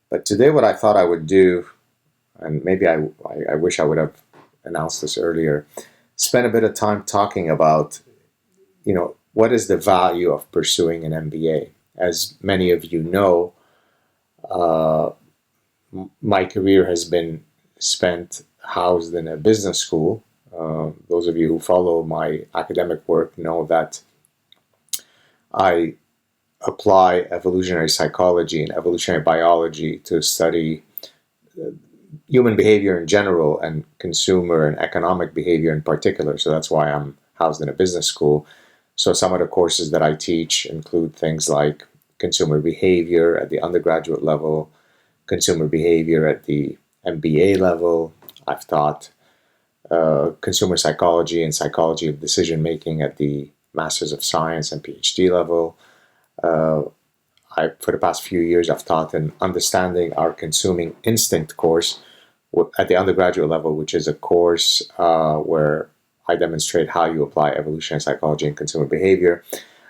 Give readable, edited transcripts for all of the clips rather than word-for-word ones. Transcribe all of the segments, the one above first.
But today, what I thought I would do, and maybe I wish I would have announced this earlier, spend a bit of time talking about, what is the value of pursuing an MBA? As many of you know, uh, my career has been spent housed in a business school. Those of you who follow my academic work know that I apply evolutionary psychology and evolutionary biology to study human behavior in general and consumer and economic behavior in particular. So that's why I'm housed in a business school. So some of the courses that I teach include things like consumer behavior at the undergraduate level, consumer behavior at the MBA level. I've taught consumer psychology and psychology of decision making at the Masters of Science and PhD level. Uh, for the past few years, I've taught an Understanding Our Consuming Instinct course at the undergraduate level, which is a course where I demonstrate how you apply evolutionary psychology and consumer behavior.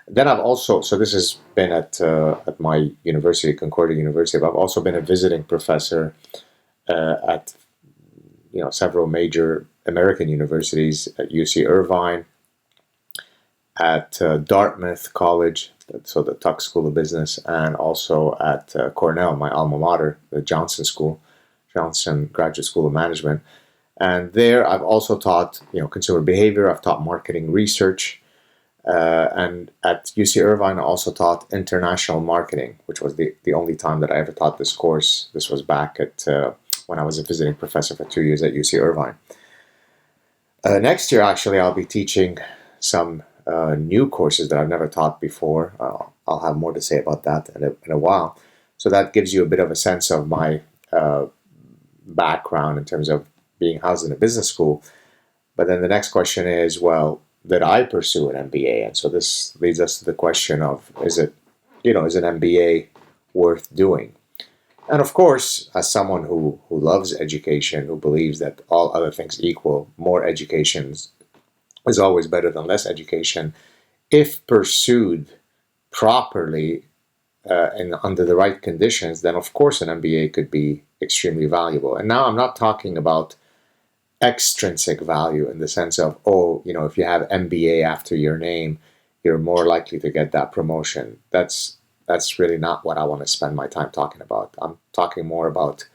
Then I've also, so this has been at my university, Concordia University, but I've also been a visiting professor at several major American universities, at UC Irvine, at Dartmouth College, so the Tuck School of Business, and also at Cornell, my alma mater, the Johnson Graduate School of Management. And there I've also taught, consumer behavior. I've taught marketing research. And at UC Irvine, I also taught international marketing, which was the only time that I ever taught this course. This was back at when I was a visiting professor for 2 years at UC Irvine. Next year, actually, I'll be teaching some new courses that I've never taught before. I'll have more to say about that in a while. So that gives you a bit of a sense of my background in terms of being housed in a business school. But then the next question is, well, did I pursue an MBA? And so this leads us to the question of, is an MBA worth doing? And of course, as someone who loves education, who believes that all other things equal, more education is always better than less education, if pursued properly and under the right conditions, then of course an MBA could be extremely valuable. And now I'm not talking about extrinsic value in the sense of, if you have MBA after your name, you're more likely to get that promotion. That's really not what I want to spend my time talking about. I'm talking more about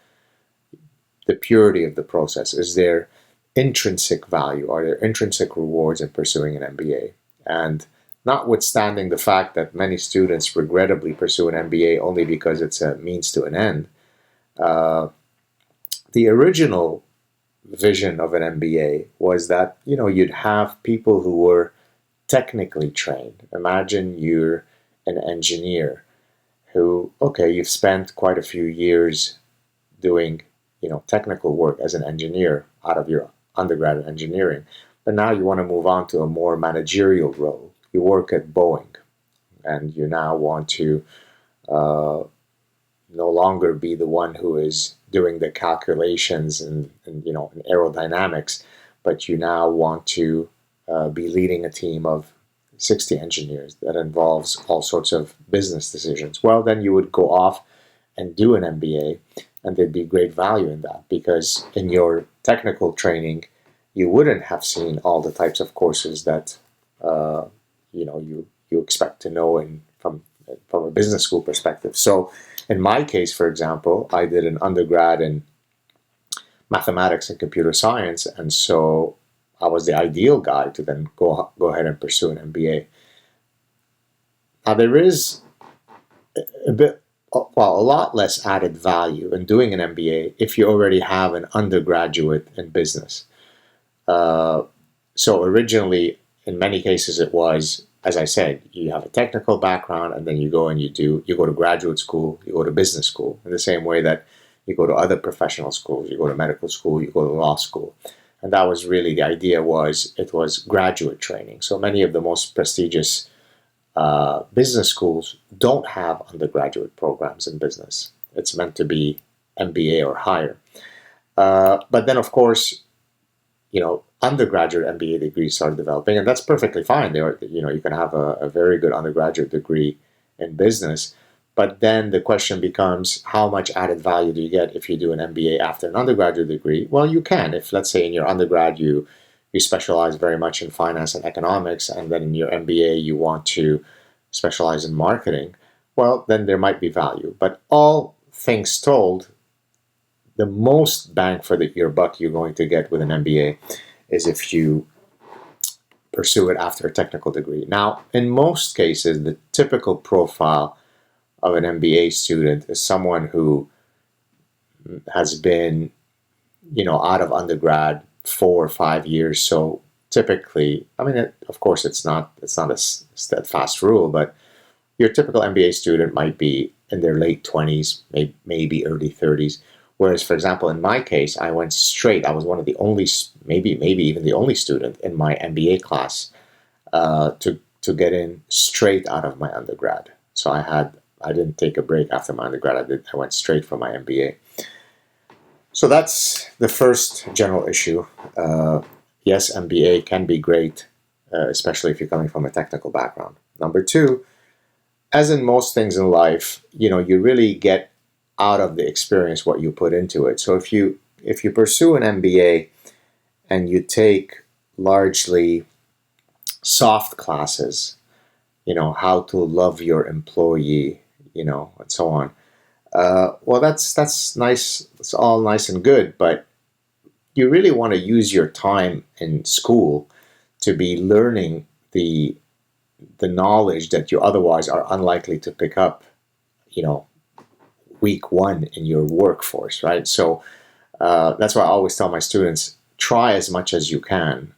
the purity of the process. Is there intrinsic value? Are there intrinsic rewards in pursuing an MBA? And notwithstanding the fact that many students regrettably pursue an MBA only because it's a means to an end, the original vision of an MBA was that, you'd have people who were technically trained. Imagine you're an engineer who, you've spent quite a few years doing, technical work as an engineer out of your undergrad engineering, but now you want to move on to a more managerial role. You work at Boeing, and you now want to no longer be the one who is doing the calculations and in aerodynamics, but you now want to be leading a team of 60 engineers that involves all sorts of business decisions. Well, then you would go off and do an MBA, and there'd be great value in that, because in your technical training, you wouldn't have seen all the types of courses that you expect to know from a business school perspective. So in my case, for example, I did an undergrad in mathematics and computer science, and so I was the ideal guy to then go ahead and pursue an MBA. Now there is a lot less added value in doing an MBA if you already have an undergraduate in business. So originally, in many cases, it was, as I said, you have a technical background, and then you go to graduate school, you go to business school, in the same way that you go to other professional schools, you go to medical school, you go to law school. And that was really the idea, it was graduate training. So many of the most prestigious business schools don't have undergraduate programs in business. It's meant to be MBA or higher. But then, of course, undergraduate MBA degrees started developing, and that's perfectly fine. You can have a very good undergraduate degree in business, But then the question becomes, how much added value do you get if you do an MBA after an undergraduate degree? Well, you can. If, let's say, in your undergrad you specialize very much in finance and economics, and then in your MBA you want to specialize in marketing, well, then there might be value. But all things told, the most bang for your buck you're going to get with an MBA is if you pursue it after a technical degree. Now, in most cases, the typical profile of an MBA student is someone who has been, out of undergrad 4 or 5 years. So typically, I mean, of course, it's not a steadfast rule, but your typical MBA student might be in their late 20s, maybe early 30s. Whereas, for example, in my case, I went straight. I was one of the only, maybe even the only student in my MBA class to get in straight out of my undergrad. So I didn't take a break after my undergrad. I went straight for my MBA. So that's the first general issue. Yes, MBA can be great, especially if you're coming from a technical background. Number two, as in most things in life, you really get out of the experience what you put into it. So if you pursue an MBA and you take largely soft classes, how to love your employee, and so on. Well, that's nice. It's all nice and good, but you really want to use your time in school to be learning the knowledge that you otherwise are unlikely to pick up, week one in your workforce, right? So that's why I always tell my students, try as much as you can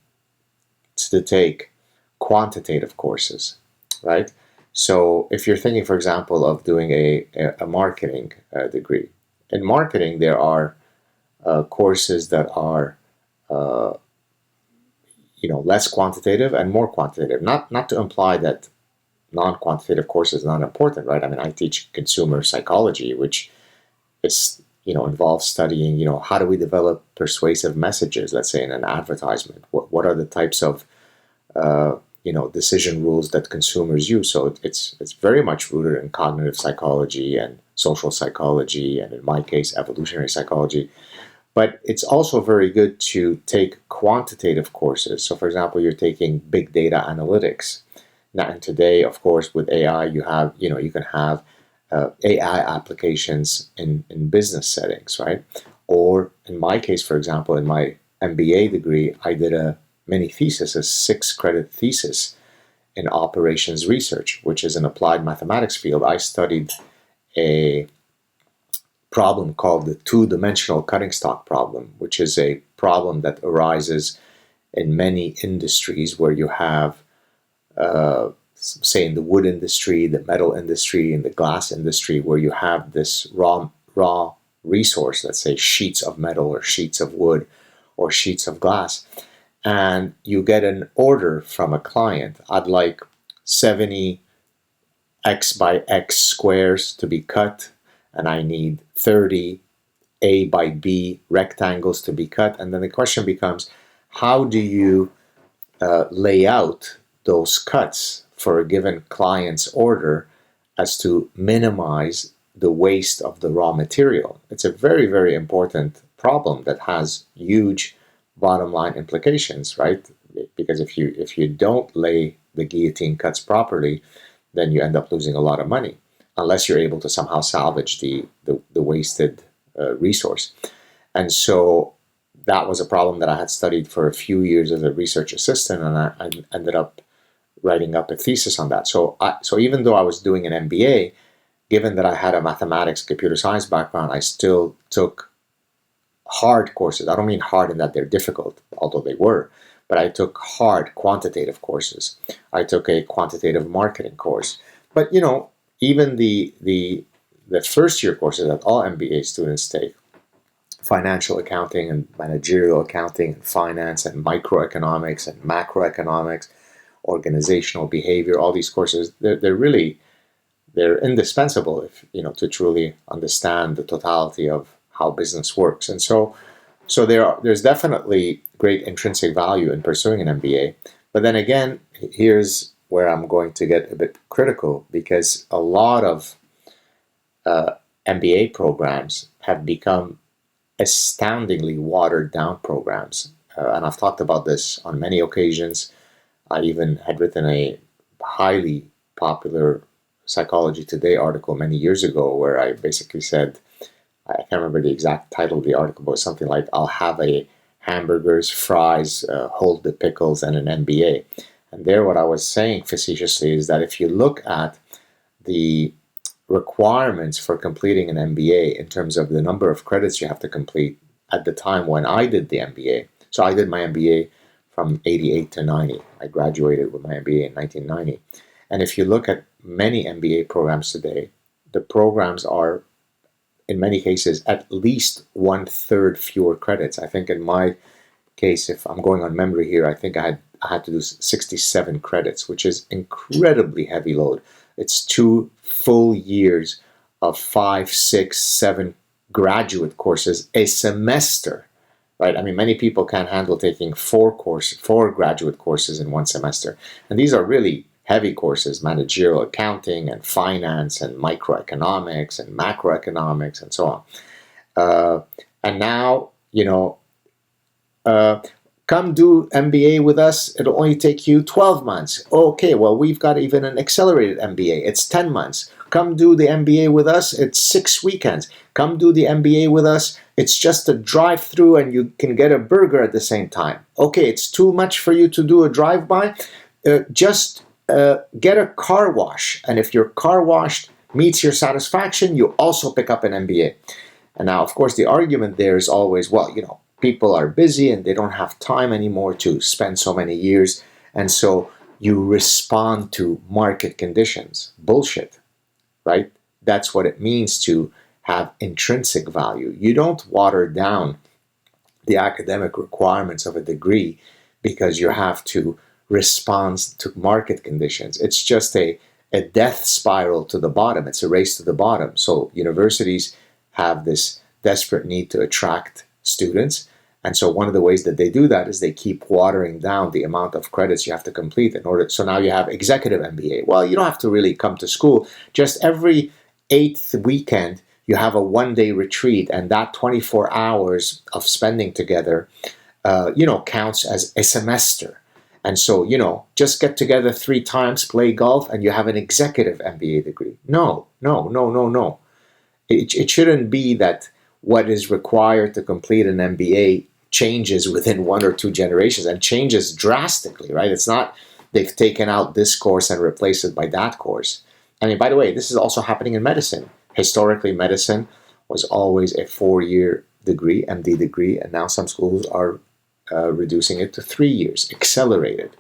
to take quantitative courses, right? So if you're thinking, for example, of doing a marketing degree, in marketing there are courses that are less quantitative and more quantitative. Not to imply that non-quantitative courses are not important, right? I mean, I teach consumer psychology, which is involves studying how do we develop persuasive messages, let's say in an advertisement. What are the types of decision rules that consumers use? So it's very much rooted in cognitive psychology and social psychology, and in my case, evolutionary psychology. But it's also very good to take quantitative courses. So, for example, you're taking big data analytics. Now, and today, of course, with AI, you can have AI applications in business settings, right? Or in my case, for example, in my MBA degree, I did a mini thesis, a 6-credit thesis in operations research, which is an applied mathematics field. I studied a problem called the two-dimensional cutting stock problem, which is a problem that arises in many industries where you have, say, in the wood industry, the metal industry, and the glass industry, where you have this raw resource, let's say sheets of metal or sheets of wood or sheets of glass, and you get an order from a client. I'd like 70 X by X squares to be cut, and I need 30 A by B rectangles to be cut. And then the question becomes, how do you lay out those cuts for a given client's order as to minimize the waste of the raw material? It's a very, very important problem that has huge bottom line implications, right? Because if you don't lay the guillotine cuts properly, then you end up losing a lot of money, unless you're able to somehow salvage the wasted resource. And so that was a problem that I had studied for a few years as a research assistant, and I ended up writing up a thesis on that. So even though I was doing an MBA, given that I had a mathematics, computer science background, I still took hard courses. I don't mean hard in that they're difficult, although they were, but I took hard quantitative courses. I took a quantitative marketing course. But even the first year courses that all MBA students take, financial accounting and managerial accounting and finance and microeconomics and macroeconomics, organizational behavior, all these courses, they're indispensable if to truly understand the totality of how business works. And so there's definitely great intrinsic value in pursuing an MBA. But then again, here's where I'm going to get a bit critical, because a lot of MBA programs have become astoundingly watered down programs. And I've talked about this on many occasions. I even had written a highly popular Psychology Today article many years ago where I basically said, I can't remember the exact title of the article, but something like, I'll have a hamburgers, fries, hold the pickles, and an MBA. And there, what I was saying facetiously is that if you look at the requirements for completing an MBA in terms of the number of credits you have to complete at the time when I did the MBA. So I did my MBA from 88 to 90. I graduated with my MBA in 1990. And if you look at many MBA programs today, the programs are, in many cases, at least 1/3 fewer credits. I think in my case, if I'm going on memory here, I think I had to do 67 credits, which is incredibly heavy load. It's 2 full years of 5, 6, 7 graduate courses a semester, right? I mean, many people can't handle taking 4 graduate courses in one semester. And these are really heavy courses: managerial accounting and finance and microeconomics and macroeconomics and so on. And now, come do MBA with us. It'll only take you 12 months. Okay, well, we've got even an accelerated MBA. It's 10 months. Come do the MBA with us. It's 6 weekends. Come do the MBA with us. It's just a drive-through and you can get a burger at the same time. Okay, it's too much for you to do a drive-by. Just get a car wash. And if your car wash meets your satisfaction, you also pick up an MBA. And now, of course, the argument there is always, well, people are busy and they don't have time anymore to spend so many years. And so you respond to market conditions. Bullshit, right? That's what it means to have intrinsic value. You don't water down the academic requirements of a degree because you have to respond to market conditions. It's just a death spiral to the bottom. It's a race to the bottom. So universities have this desperate need to attract students. And so one of the ways that they do that is they keep watering down the amount of credits you have to complete in order. So now you have executive MBA. Well, you don't have to really come to school. Just every 8th weekend, you have a 1-day retreat, and that 24 hours of spending together, counts as a semester. And so, just get together 3 times, play golf, and you have an executive MBA degree. No. It shouldn't be that what is required to complete an MBA changes within 1 or 2 generations and changes drastically, right? It's not they've taken out this course and replaced it by that course. I mean, by the way, this is also happening in medicine. Historically, medicine was always a 4-year degree, MD degree, and now some schools are reducing it to 3 years, accelerated.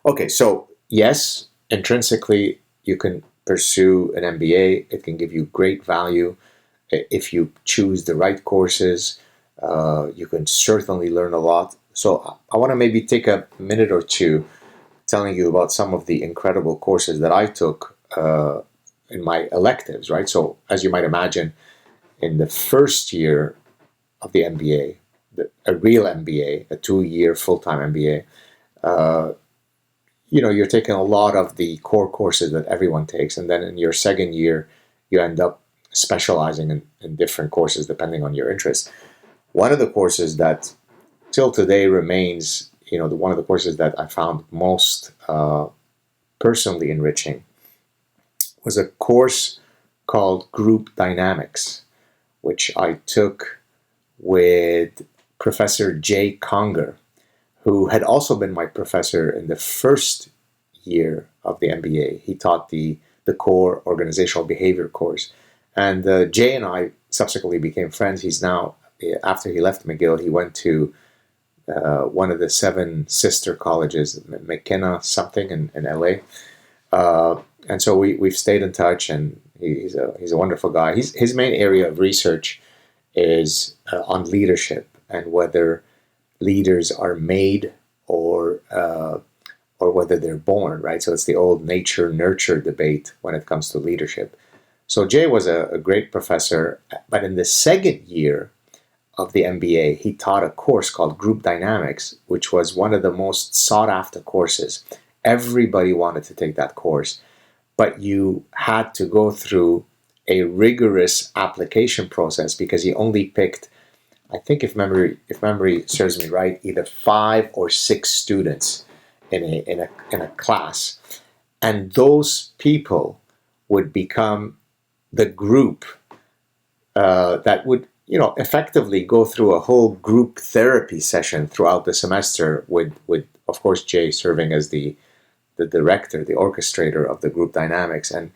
Okay, so yes, intrinsically, you can pursue an MBA. It can give you great value if you choose the right courses. You can certainly learn a lot. So I want to maybe take a minute or two telling you about some of the incredible courses that I took in my electives, right? So as you might imagine, in the first year of the MBA, a real MBA, a 2-year full-time MBA, you're taking a lot of the core courses that everyone takes. And then in your second year, you end up specializing in different courses depending on your interests. One of the courses that till today remains, one of the courses that I found most personally enriching was a course called Group Dynamics, which I took with Professor Jay Conger, who had also been my professor in the first year of the MBA. He taught the core organizational behavior course. And Jay and I subsequently became friends. He's now, after he left McGill, he went to one of the 7 sister colleges, McKenna something in LA. And so we've stayed in touch, and he's a wonderful guy. His main area of research is on leadership and whether leaders are made or whether they're born, right? So it's the old nature-nurture debate when it comes to leadership. So Jay was a great professor, but in the second year of the MBA, he taught a course called Group Dynamics, which was one of the most sought-after courses. Everybody wanted to take that course, but you had to go through a rigorous application process because he only picked, I think if memory serves me right, either 5 or 6 students in a class, and those people would become the group that would effectively go through a whole group therapy session throughout the semester with of course Jay serving as the director, the orchestrator of the group dynamics. And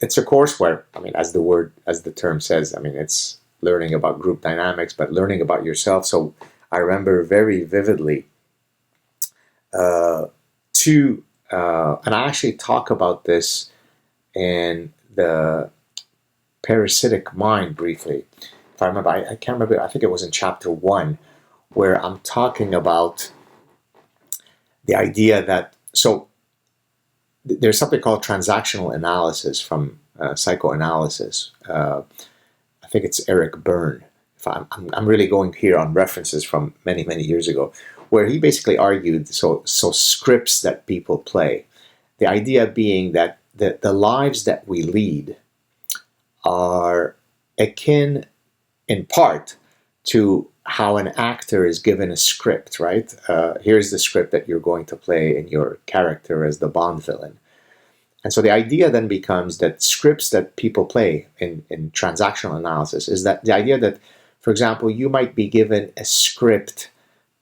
it's a course where, I mean, as the term says, I mean, it's learning about group dynamics, but learning about yourself. So I remember very vividly and I actually talk about this in the parasitic mind briefly. If I remember, I can't remember, I think it was in chapter 1, where I'm talking about the idea that, so there's something called transactional analysis from psychoanalysis. I think it's Eric Berne. If I'm really going here on references from many, many years ago, where he basically argued, so scripts that people play. The idea being that the lives that we lead are akin, in part, to how an actor is given a script, right? Here's the script that you're going to play in your character as the Bond villain. And so the idea then becomes that scripts that people play in transactional analysis is that the idea that, for example, you might be given a script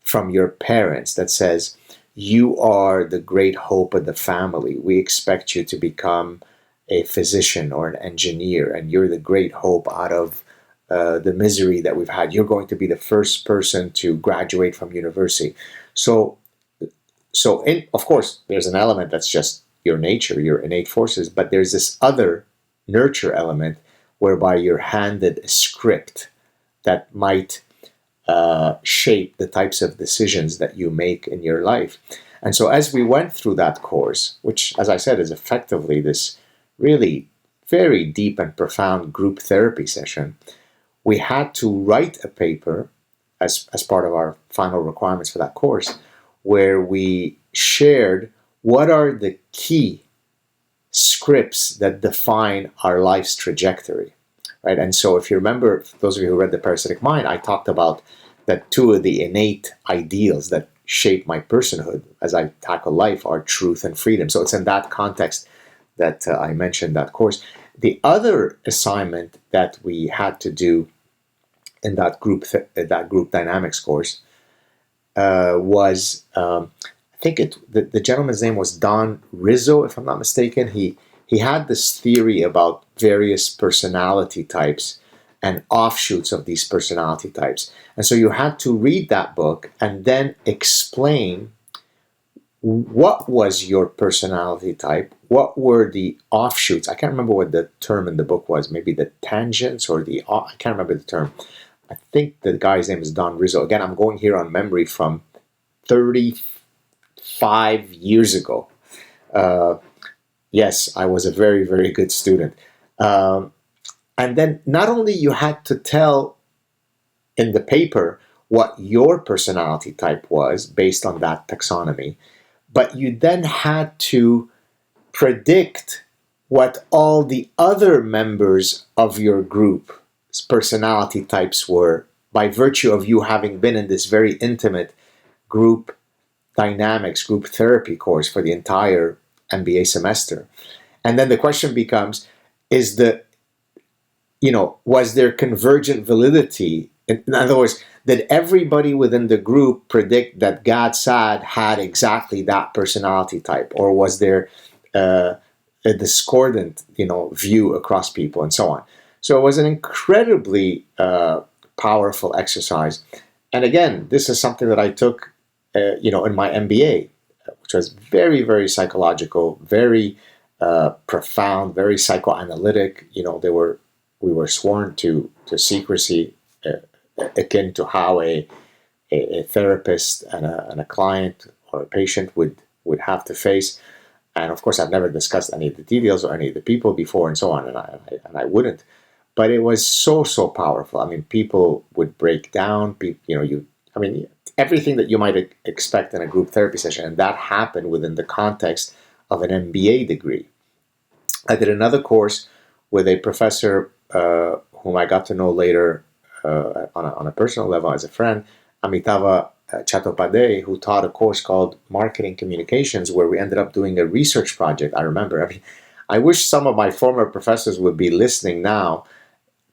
from your parents that says, you are the great hope of the family. We expect you to become a physician or an engineer, and you're the great hope out of the misery that we've had. You're going to be the first person to graduate from university. So of course, there's an element that's just your nature, your innate forces, but there's this other nurture element whereby you're handed a script that might shape the types of decisions that you make in your life. And so as we went through that course, which, as I said, is effectively this really very deep and profound group therapy session, we had to write a paper as part of our final requirements for that course, where we shared what are the key scripts that define our life's trajectory, right? And so if you remember, those of you who read The Parasitic Mind, I talked about that 2 of the innate ideals that shape my personhood as I tackle life are truth and freedom. So it's in that context that I mentioned that course. The other assignment that we had to do in that group dynamics course was, I think the gentleman's name was Don Rizzo, if I'm not mistaken. He had this theory about various personality types and offshoots of these personality types. And so you had to read that book and then explain what was your personality type, what were the offshoots. I can't remember what the term in the book was, maybe the tangents or I can't remember the term. I think the guy's name is Don Rizzo. Again, I'm going here on memory from 35 years ago. Yes, I was a very, very good student. And then not only you had to tell in the paper what your personality type was based on that taxonomy, but you then had to predict what all the other members of your group's personality types were by virtue of you having been in this very intimate group dynamics, group therapy course for the entire MBA semester. And then the question becomes, was there convergent validity? In other words, did everybody within the group predict that Saad had exactly that personality type? Or was there a discordant, view across people and so on? So it was an incredibly powerful exercise. And again, this is something that I took, in my MBA, which was very, very psychological, very profound, very psychoanalytic. We were sworn to secrecy, akin to how a therapist and a client or a patient would have to face. And of course, I've never discussed any of the details or any of the people before, and so on, and I wouldn't. But it was so powerful. I mean, people would break down. Everything that you might expect in a group therapy session, and that happened within the context of an MBA degree. I did another course with a professor whom I got to know later on a personal level as a friend, Amitava Chattopadhyay, who taught a course called Marketing Communications, where we ended up doing a research project. I remember. I mean, I wish some of my former professors would be listening now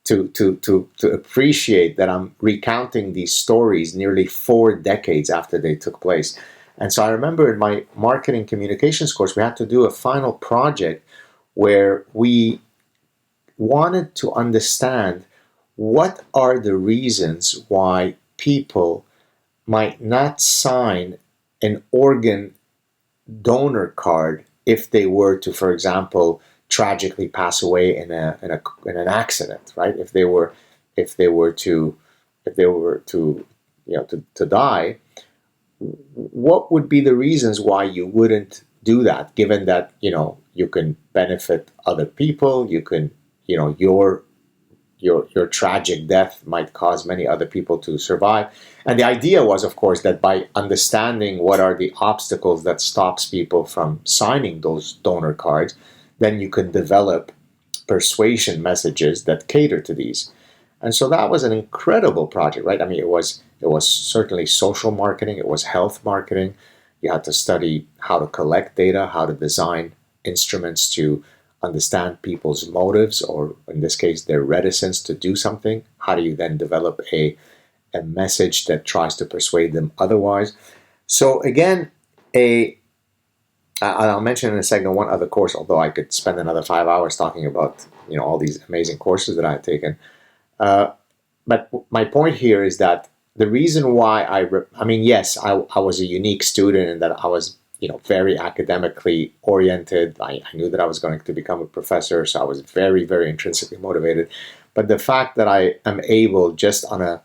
to appreciate that I'm recounting these stories nearly 4 decades after they took place. And so I remember in my marketing communications course, we had to do a final project where we wanted to understand what are the reasons why people might not sign an organ donor card if they were to, for example, tragically pass away in an accident, right? If they were to to die, what would be the reasons why you wouldn't do that? Given that you can benefit other people, you can your tragic death might cause many other people to survive. And the idea was, of course, that by understanding what are the obstacles that stops people from signing those donor cards, then you can develop persuasion messages that cater to these. And so that was an incredible project, right? I mean, it was certainly social marketing, it was health marketing. You had to study how to collect data, how to design instruments to understand people's motives, or in this case, their reticence to do something. How do you then develop a message that tries to persuade them otherwise? So again, I'll mention in a second one other course, although I could spend another 5 hours talking about all these amazing courses that I had taken. But my point here is that the reason why I mean, yes, I was a unique student in that I was very academically oriented. I knew that I was going to become a professor, so I was very, very intrinsically motivated. But the fact that I am able, just on a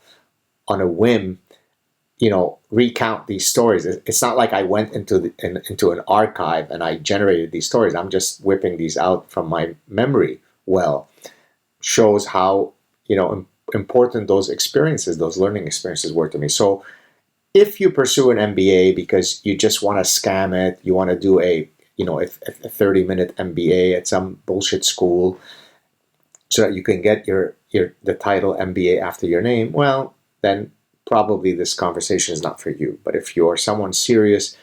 whim, recount these stories. It's not like I went into an archive and I generated these stories. I'm just whipping these out from my memory. Well, shows how important those experiences, those learning experiences, were to me. So if you pursue an MBA because you just want to scam it, you want to do a 30-minute MBA at some bullshit school so that you can get the title MBA after your name, well, then probably this conversation is not for you. But if you're someone serious,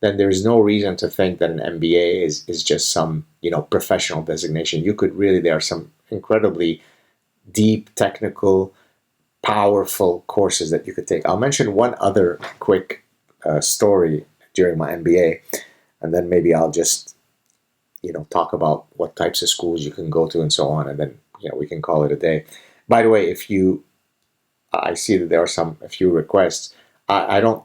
then there's no reason to think that an MBA is just some professional designation. There are some incredibly deep, technical, powerful courses that you could take. I'll mention one other quick story during my MBA, and then maybe I'll just talk about what types of schools you can go to and so on, and then we can call it a day. By the way, I see that there are a few requests. I don't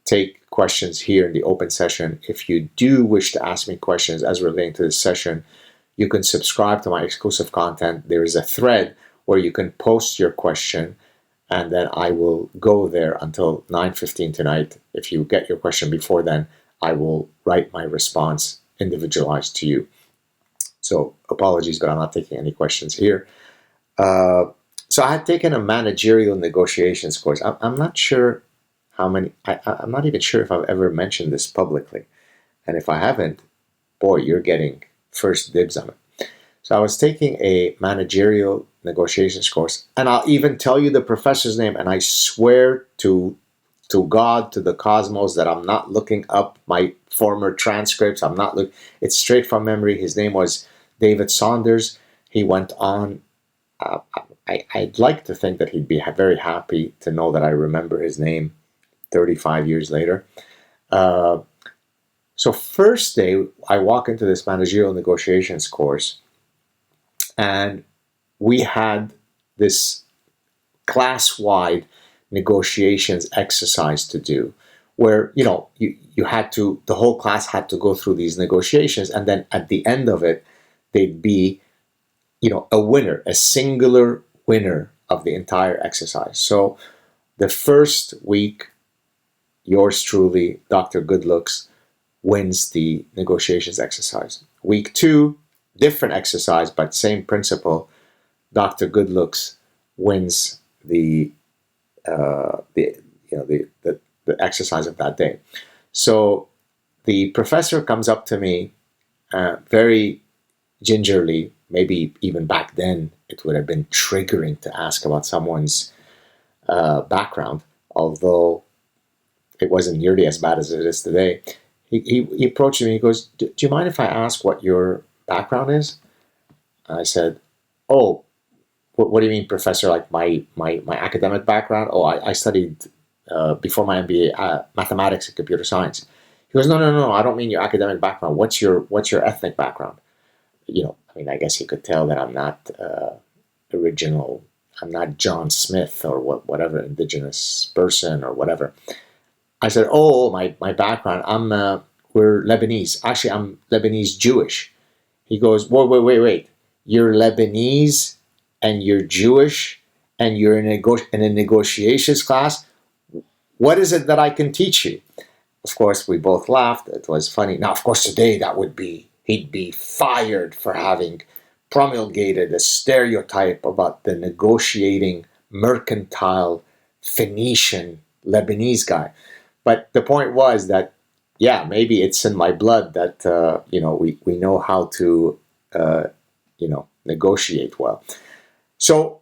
take questions here in the open session. If you do wish to ask me questions as relating to this session, you can subscribe to my exclusive content. There is a thread where you can post your question, and then I will go there until 9:15 tonight. If you get your question before then, I will write my response individualized to you. So apologies, but I'm not taking any questions here. So I had taken a managerial negotiations course. I'm not sure how many, I'm not even sure if I've ever mentioned this publicly. And if I haven't, boy, you're getting first dibs on it. So I was taking a managerial negotiations course, and I'll even tell you the professor's name, and I swear to God, to the cosmos, that I'm not looking up my former transcripts. It's straight from memory. His name was David Saunders. He went on. I'd like to think that he'd be very happy to know that I remember his name 35 years later. So first day, I walk into this managerial negotiations course, and we had this class-wide negotiations exercise to do, where you had to, the whole class had to go through these negotiations, and then at the end of it, they'd be a winner, a singular winner of the entire exercise. So the first week, yours truly, Dr. Goodlooks, wins the negotiations exercise. Week 2, different exercise, but same principle. Dr. Goodlooks wins the exercise of that day. So the professor comes up to me very gingerly maybe even back then it would have been triggering to ask about someone's background, although it wasn't nearly as bad as it is today. He approached me. He goes, "Do you mind if I ask what your background is?" And I said, "Oh, what do you mean, professor? Like my academic background? Oh, I studied before my MBA mathematics and computer science." He goes, "No. I don't mean your academic background. What's your ethnic background?" I mean, I guess he could tell that I'm not original. I'm not John Smith or whatever indigenous person or whatever. I said, "Oh, my background. We're Lebanese. Actually, I'm Lebanese Jewish." He goes, "Wait. You're Lebanese and you're Jewish and you're in a negotiations class. What is it that I can teach you?" Of course, we both laughed. It was funny. Now, of course, today he'd be fired for having promulgated a stereotype about the negotiating, mercantile, Phoenician Lebanese guy. But the point was that, yeah, maybe it's in my blood that, we know how to, negotiate well. So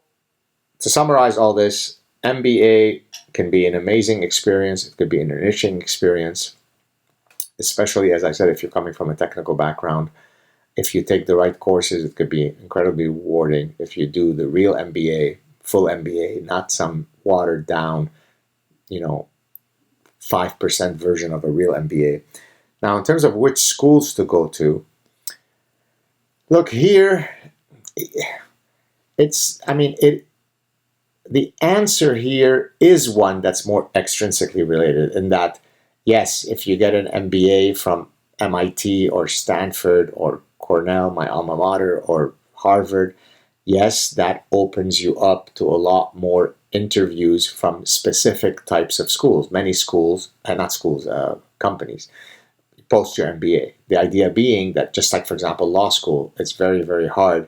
to summarize all this, MBA can be an amazing experience. It could be an enriching experience, especially, as I said, if you're coming from a technical background. If you take the right courses, it could be incredibly rewarding. If you do the real MBA, full MBA, not some watered down, 5% version of a real MBA. Now, in terms of which schools to go to, look here, the answer here is one that's more extrinsically related in that, yes, if you get an MBA from MIT or Stanford or Cornell, my alma mater, or Harvard, yes, that opens you up to a lot more interviews from specific types of schools. Many schools, companies, post your MBA. The idea being that just like, for example, law school, it's very, very hard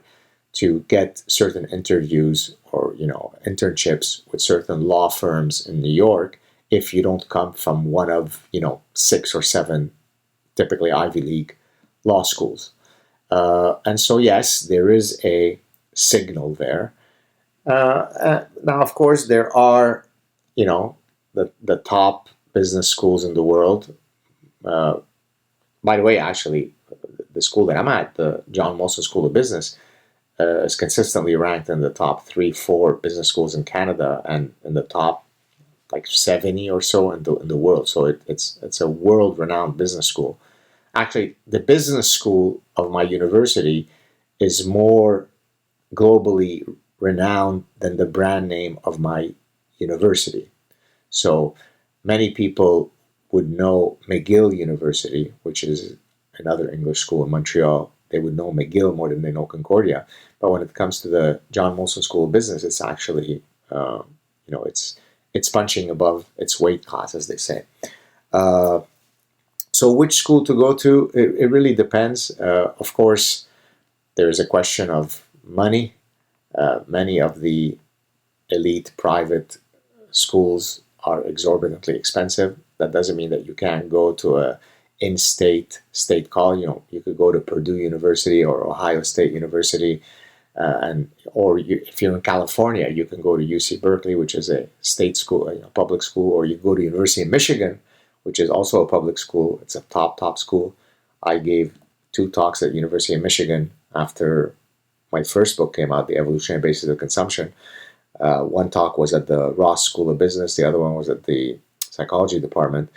to get certain interviews or, internships with certain law firms in New York if you don't come from one of, 6 or 7, typically Ivy League law schools. And so, yes, there is a signal there. Now, of course, there are, the top business schools in the world. By the way, actually, the school that I'm at, the John Molson School of Business, is consistently ranked in the top 3-4 business schools in Canada and in the top like 70 or so in the world. So it's a world-renowned business school. Actually, the business school of my university is more globally renowned than the brand name of my university. So many people would know McGill University, which is another English school in Montreal. They would know McGill more than they know Concordia. But when it comes to the John Molson School of Business, it's actually, it's punching above its weight class, as they say. So which school to go to, it really depends. Of course, there is a question of money. Many of the elite private schools are exorbitantly expensive. That doesn't mean that you can't go to a in-state state college. You could go to Purdue University or Ohio State University, if you're in California, you can go to UC Berkeley, which is a state school, public school, or you go to University of Michigan, which is also a public school. It's a top school. I gave 2 talks at University of Michigan after my first book came out, The Evolutionary Basis of Consumption. One talk was at the Ross School of Business. The other one was at the psychology department.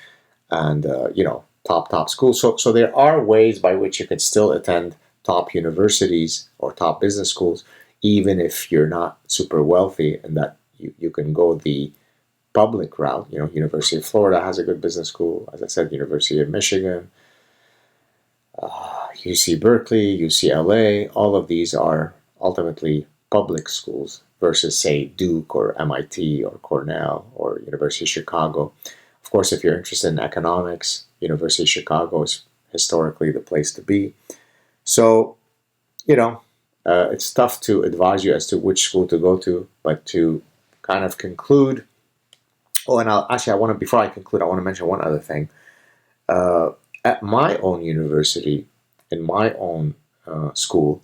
And, top school. So there are ways by which you can still attend top universities or top business schools, even if you're not super wealthy, and that you can go the public route. University of Florida has a good business school. As I said, University of Michigan, UC Berkeley, UCLA, all of these are ultimately public schools versus, say, Duke or MIT or Cornell or University of Chicago. Of course, if you're interested in economics, University of Chicago is historically the place to be. So, it's tough to advise you as to which school to go to, but to kind of conclude. Oh, and before I conclude, I want to mention one other thing. At my own university, in my own school,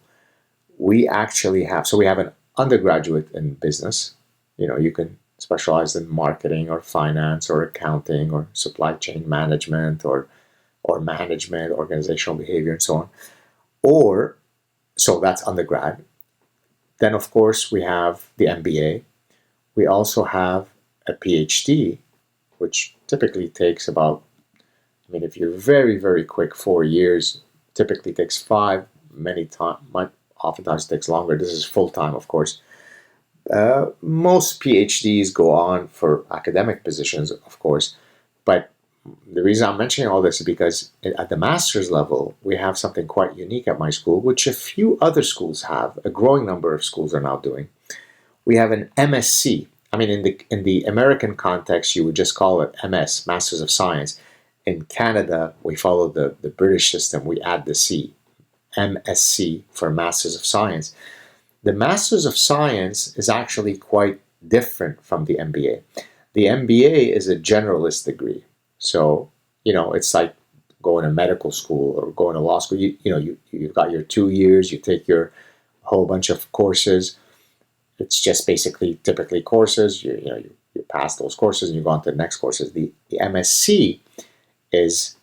we actually have, so we have an undergraduate in business. You can specialize in marketing or finance or accounting or supply chain management or management, organizational behavior, and so on. Or, so that's undergrad. Then, of course, we have the MBA. We also have a PhD, which typically takes about, I mean, if you're very, very quick, 4 years, typically takes five, many times, oftentimes takes longer. This is full time, of course. Most PhDs go on for academic positions, of course, but the reason I'm mentioning all this is because at the master's level, we have something quite unique at my school, which a few other schools have. A growing number of schools are now doing. We have an MSc. I mean, in the American context, you would just call it MS, Masters of Science. In Canada, we follow the British system. We add the C, MSc for Masters of Science. The Masters of Science is actually quite different from the MBA. The MBA is a generalist degree. So, it's like going to medical school or going to law school. You've got your 2 years, you take your whole bunch of courses. It's just basically typically courses. You pass those courses and you go on to the next courses. The MSc is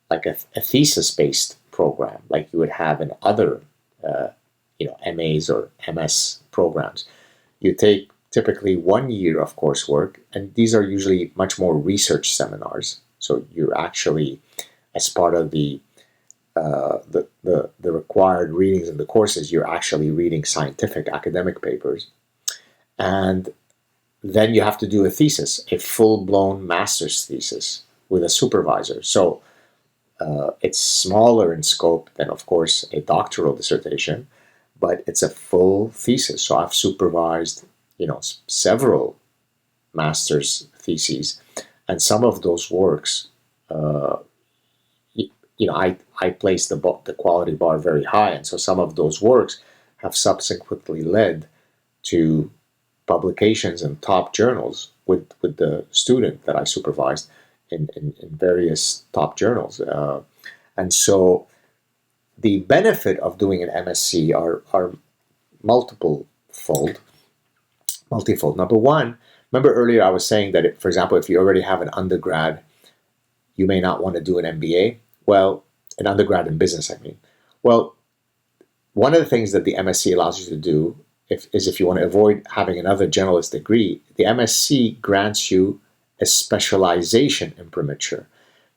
like a thesis-based program, like you would have in other MAs or MS programs. You take typically 1 year of coursework, and these are usually much more research seminars. So you're actually, as part of the required readings in the courses, you're actually reading scientific academic papers. And then you have to do a thesis, a full-blown master's thesis with a supervisor. So it's smaller in scope than, of course, a doctoral dissertation, but it's a full thesis. So I've supervised, several master's theses, and some of those works, I place the quality bar very high, and so some of those works have subsequently led to publications in top journals with the student that I supervised in various top journals. And so the benefit of doing an MSc are multifold. Number one, remember earlier I was saying that, for example, if you already have an undergrad, you may not want to do an MBA. Well, an undergrad in business, I mean. Well, one of the things that the MSc allows you to do is if you want to avoid having another generalist degree, the MSc grants you a specialization imprimatur,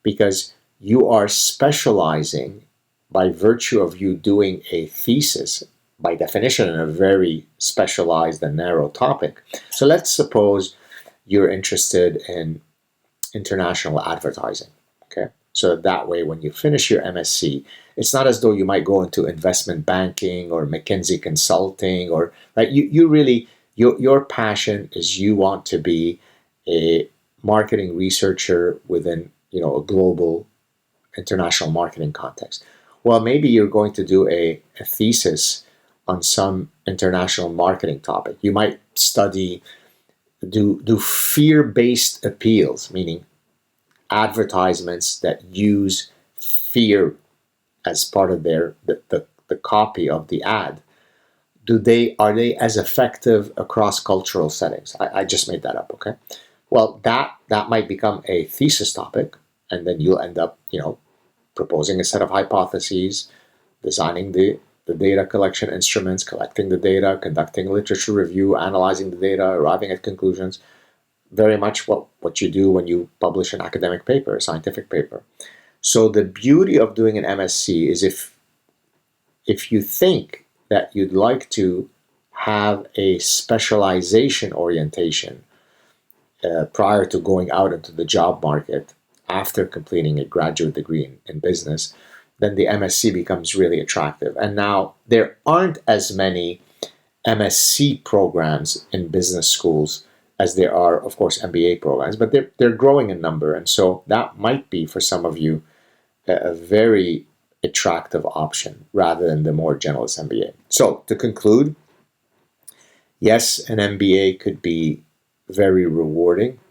because you are specializing by virtue of you doing a thesis, by definition, in a very specialized and narrow topic. So let's suppose you're interested in international advertising, okay? So that way, when you finish your MSc, it's not as though you might go into investment banking or McKinsey consulting, or like you really, your passion is you want to be a marketing researcher within a global international marketing context. Well, maybe you're going to do a thesis on some international marketing topic. You might do fear-based appeals, meaning advertisements that use fear as part of the copy of the ad. Are they as effective across cultural settings? I just made that up, okay? Well, that might become a thesis topic, and then you'll end up, proposing a set of hypotheses, designing the data collection instruments, collecting the data, conducting literature review, analyzing the data, arriving at conclusions. Very much what you do when you publish an academic paper, a scientific paper. So the beauty of doing an MSc is if you think that you'd like to have a specialization orientation prior to going out into the job market after completing a graduate degree in business, then the MSc becomes really attractive. And now there aren't as many MSc programs in business schools as there are, of course, MBA programs, but they're growing in number. And so that might be, for some of you, a very attractive option rather than the more generalist MBA. So to conclude, yes, an MBA could be very rewarding,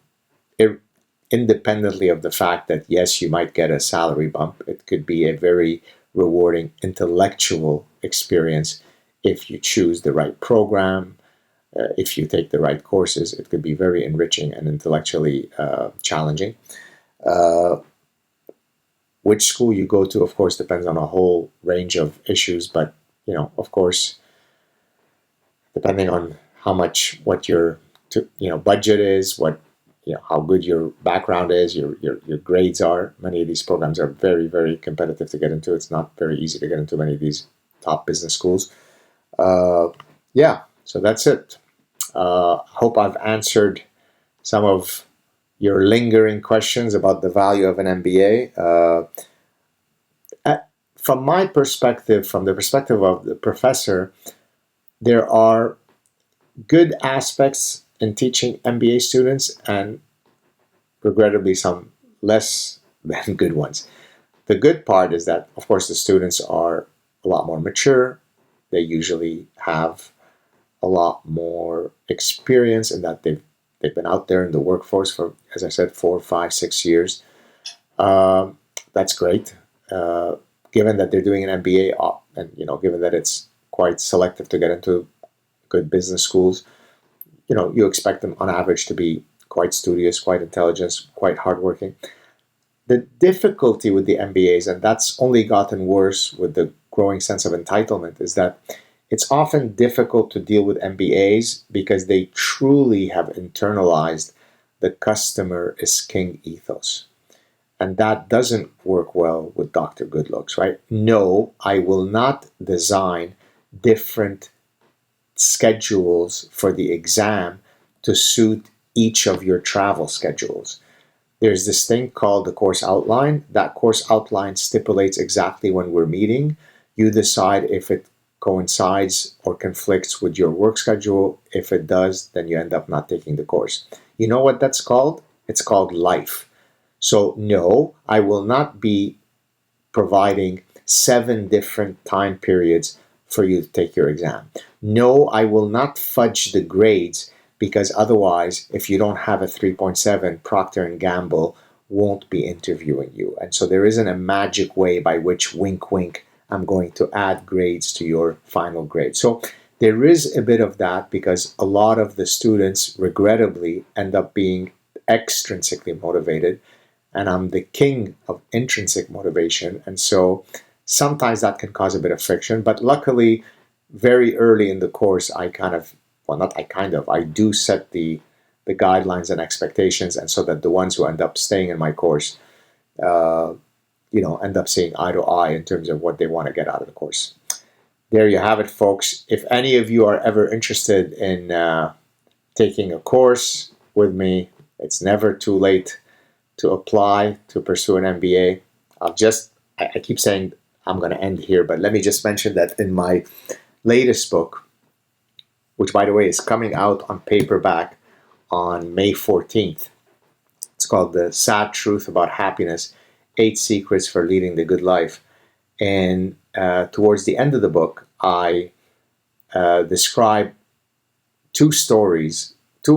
independently of the fact that, yes, you might get a salary bump. It could be a very rewarding intellectual experience if you choose the right program, if you take the right courses, it could be very enriching and intellectually challenging. Which school you go to, of course, depends on a whole range of issues, but of course, depending on what your budget is, how good your background is, your grades are. Many of these programs are very, very competitive to get into. It's not very easy to get into many of these top business schools. Yeah, so that's it. Hope I've answered some of your lingering questions about the value of an MBA. From my perspective, from the perspective of the professor, there are good aspects in teaching MBA students and regrettably some less than good ones. The good part is that, of course, the students are a lot more mature. They usually have a lot more experience in that they've been out there in the workforce for, as I said, 4, 5, 6 years. That's great. Given that they're doing an MBA, and given that it's quite selective to get into good business schools, you expect them on average to be quite studious, quite intelligent, quite hardworking. The difficulty with the MBAs, and that's only gotten worse with the growing sense of entitlement, is that it's often difficult to deal with MBAs because they truly have internalized the customer is king ethos. And that doesn't work well with Dr. Goodlooks, right? No, I will not design different schedules for the exam to suit each of your travel schedules. There's this thing called the course outline. That course outline stipulates exactly when we're meeting. You decide if it coincides or conflicts with your work schedule. If it does, then you end up not taking the course. You know what that's called? It's called life. So no, I will not be providing 7 different time periods for you to take your exam. No, I will not fudge the grades, because otherwise, if you don't have a 3.7, Procter & Gamble won't be interviewing you. And so there isn't a magic way by which, wink, wink, I'm going to add grades to your final grade. So there is a bit of that, because a lot of the students, regrettably, end up being extrinsically motivated, and I'm the king of intrinsic motivation. And so sometimes that can cause a bit of friction, but luckily, very early in the course, I do set the guidelines and expectations, and so that the ones who end up staying in my course, end up seeing eye to eye in terms of what they want to get out of the course. There you have it, folks. If any of you are ever interested in taking a course with me, it's never too late to apply to pursue an MBA. I keep saying I'm going to end here, but let me just mention that in my latest book, which, by the way, is coming out on paperback on May 14th. It's called The Saad Truth About Happiness, 8 Secrets for Leading the Good Life. And towards the end of the book, I describe 2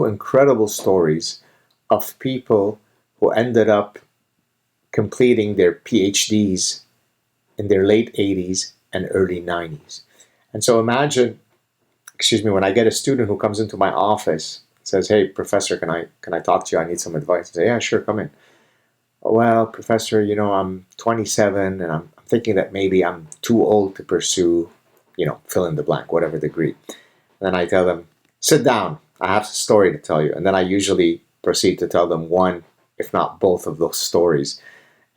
incredible stories of people who ended up completing their PhDs in their late 80s and early 90s. And so imagine, when I get a student who comes into my office, says, "Hey, professor, can I talk to you? I need some advice." I say, "Yeah, sure, come in." "Well, professor, I'm 27 and I'm thinking that maybe I'm too old to pursue, fill in the blank, whatever degree." And then I tell them, "Sit down. I have a story to tell you." And then I usually proceed to tell them one, if not both of those stories.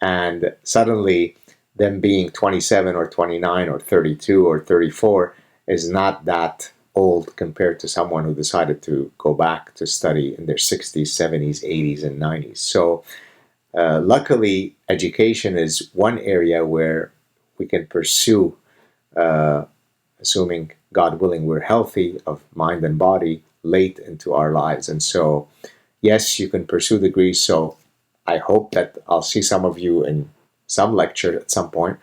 And suddenly, them being 27 or 29 or 32 or 34 is not that old compared to someone who decided to go back to study in their 60s, 70s, 80s, and 90s. So luckily, education is one area where we can pursue, assuming, God willing, we're healthy of mind and body, late into our lives. And so, yes, you can pursue degrees. So I hope that I'll see some of you in some lecture at some point.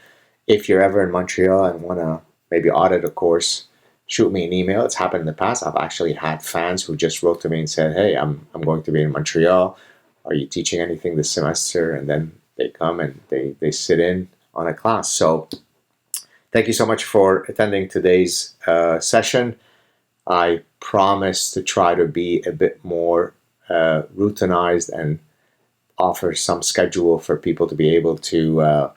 If you're ever in Montreal and want to maybe audit a course, shoot me an email. It's happened in the past. I've actually had fans who just wrote to me and said, "Hey, I'm going to be in Montreal. Are you teaching anything this semester?" And then they come and they sit in on a class. So Thank you so much for attending today's session. I promise to try to be a bit more routinized and offer some schedule for people to be able to,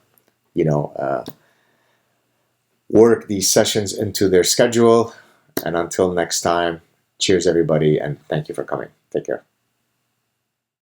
work these sessions into their schedule. And until next time, cheers everybody, and thank you for coming. Take care.